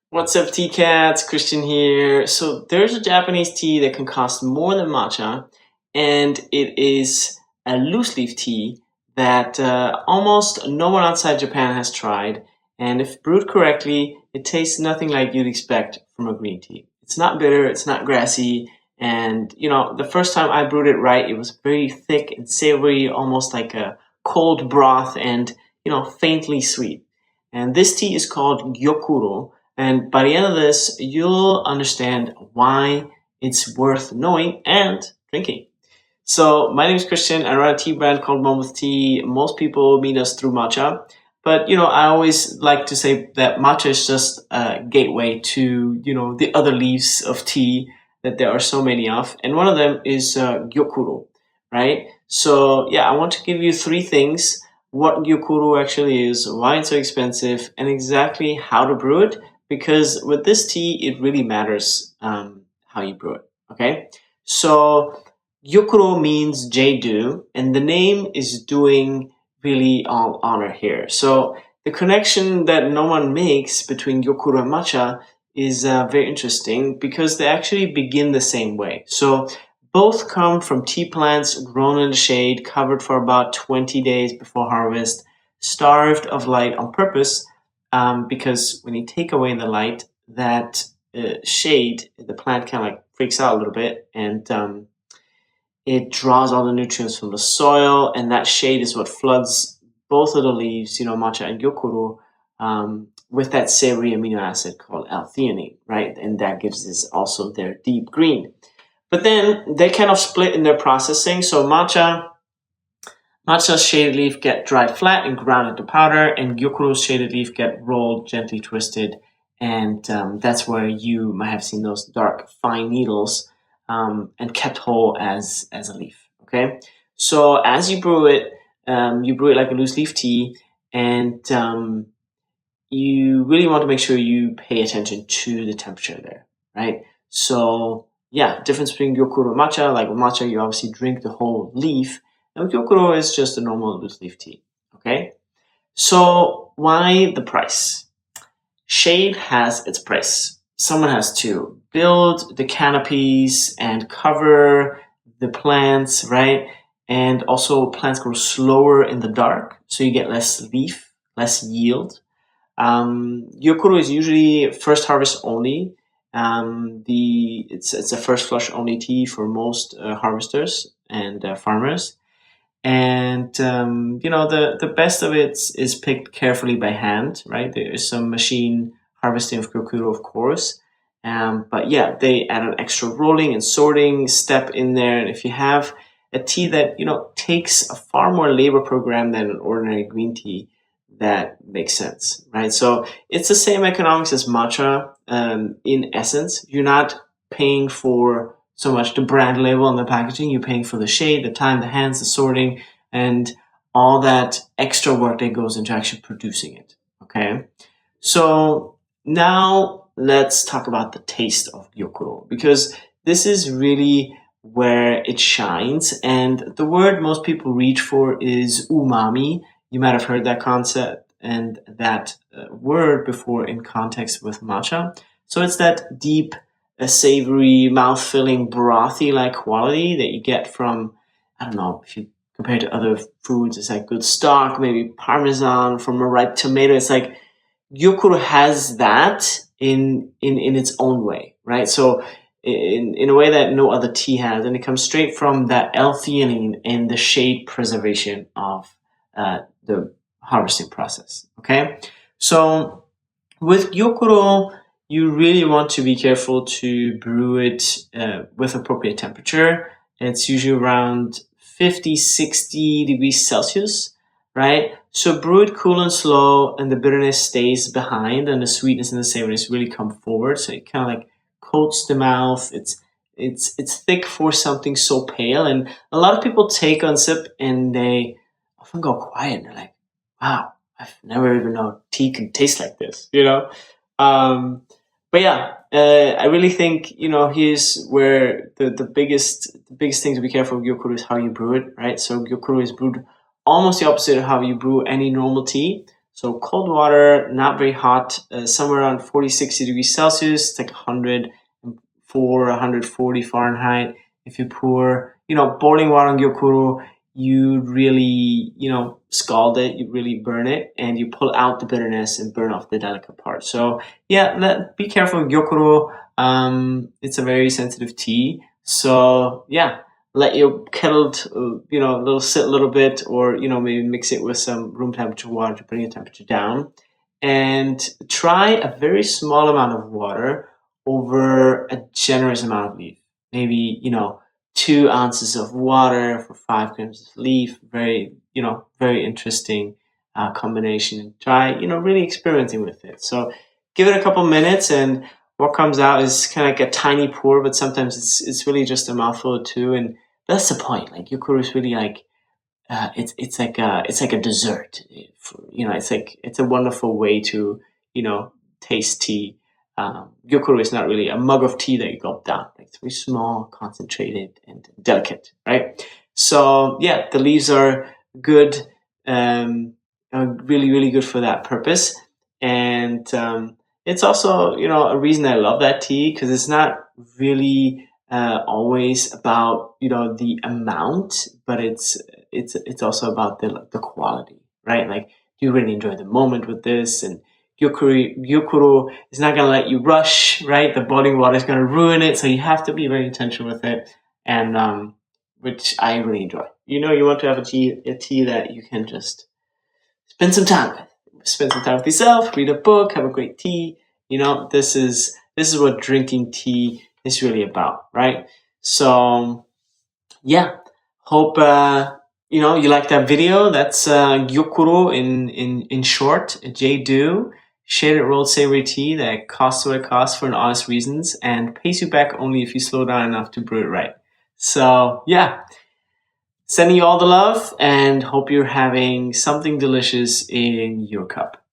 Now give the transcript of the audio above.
What's up, tea cats? Christian here. So there's a Japanese tea that can cost more than matcha, and it is a loose leaf tea that almost no one outside Japan has tried. And if brewed correctly, it tastes nothing like you'd expect from a green tea. It's not bitter, it's not grassy, and the first time I brewed it right, it was very thick and savory, almost like a cold broth, and faintly sweet. And this tea is called Gyokuro, and by the end of this, you'll understand why it's worth knowing and drinking. So, my name is Christian. I run a tea brand called OnewithTea. Most people meet us through matcha. But, I always like to say that matcha is just a gateway to, the other leaves of tea that there are so many of. And one of them is Gyokuro, right? So, yeah, I want to give you three things: what Gyokuro actually is, why it's so expensive, and exactly how to brew it, because with this tea, it really matters how you brew it. Okay, so Gyokuro means jade dew, and the name is doing really all honor here. So the connection that no one makes between Gyokuro and matcha is very interesting because they actually begin the same way. So both come from tea plants grown in the shade, covered for about 20 days before harvest, starved of light on purpose, because when you take away the light, that shade, the plant kind of like freaks out a little bit, and it draws all the nutrients from the soil, and that shade is what floods both of the leaves, matcha and gyokuro, with that savory amino acid called L-theanine, right? And that gives this also their deep green. But then they kind of split in their processing. So matcha's shaded leaf get dried flat and ground into powder, and Gyokuro's shaded leaf get rolled, gently twisted, and that's where you might have seen those dark, fine needles, and kept whole as a leaf. Okay, so as you brew it like a loose leaf tea, and you really want to make sure you pay attention to the temperature there, right? So yeah, difference between Gyokuro and matcha. Like with matcha, you obviously drink the whole leaf. Now Gyokuro is just a normal loose leaf tea. Okay, so why the price? Shade has its price. Someone has to build the canopies and cover the plants, right? And also plants grow slower in the dark, so you get less leaf, less yield. Gyokuro is usually first harvest only. It's a first flush only tea for most harvesters and farmers. And the best of it is picked carefully by hand, right? There is some machine harvesting of Gyokuro, of course. But yeah, they add an extra rolling and sorting step in there. And if you have a tea that takes a far more labor program than an ordinary green tea, that makes sense, right? So it's the same economics as matcha. In essence, you're not paying for so much the brand label on the packaging. You're paying for the shade, the time, the hands, the sorting, and all that extra work that goes into actually producing it. Okay, so now let's talk about the taste of Gyokuro, because this is really where it shines. And the word most people reach for is umami. You might have heard that concept and that word before in context with matcha. So it's that deep, savory, mouth-filling, brothy-like quality that you get from, I don't know, if you compare it to other foods, it's like good stock, maybe parmesan from a ripe tomato. It's like Gyokuro has that in its own way, right? So in a way that no other tea has, and it comes straight from that L-theanine and the shade preservation of the harvesting process. Okay, so with Gyokuro, you really want to be careful to brew it with appropriate temperature. It's usually around 50, 60 degrees Celsius, right? So brew it cool and slow, and the bitterness stays behind, and the sweetness and the savoriness really come forward. So it kind of like coats the mouth. It's thick for something so pale, and a lot of people take on sip and they often go quiet. And they're like, "Wow, I've never even known tea could taste like this," But yeah, I really think here's where the biggest thing to be careful of Gyokuro is how you brew it, right? So Gyokuro is brewed almost the opposite of how you brew any normal tea. So cold water, not very hot, somewhere around 40, 60 degrees Celsius. It's like 104, 140 Fahrenheit. If you pour, boiling water on Gyokuro, you really, scald it, you really burn it, and you pull out the bitterness and burn off the delicate part. So yeah, be careful with Gyokuro. It's a very sensitive tea. So yeah, let your kettle, sit a little bit, or, maybe mix it with some room temperature water to bring the temperature down. And try a very small amount of water over a generous amount of leaf. Maybe, 2 ounces of water for 5 grams of leaf. Very, very interesting combination. Try, really experimenting with it. So give it a couple minutes, and what comes out is kind of like a tiny pour, but sometimes it's really just a mouthful or two, and that's the point. Like Gyokuro is really like it's like a dessert. It's a wonderful way to taste tea. Gyokuro is not really a mug of tea that you gulp down. It's very small, concentrated, and delicate, right? So yeah, the leaves are good, really, really good for that purpose. And it's also, a reason I love that tea, because it's not really always about, the amount, but it's also about the quality, right? Like, do you really enjoy the moment with this? And Gyokuro is not going to let you rush, right? The boiling water is going to ruin it, so you have to be very intentional with it, and which I really enjoy. You want to have a tea that you can just spend some time with. Spend some time with yourself, read a book, have a great tea. This is what drinking tea is really about, right? So yeah, hope you like that video. That's Gyokuro in short, jade, shaded rolled savory tea that costs what it costs for an honest reasons and pays you back only if you slow down enough to brew it right. So yeah, sending you all the love and hope you're having something delicious in your cup.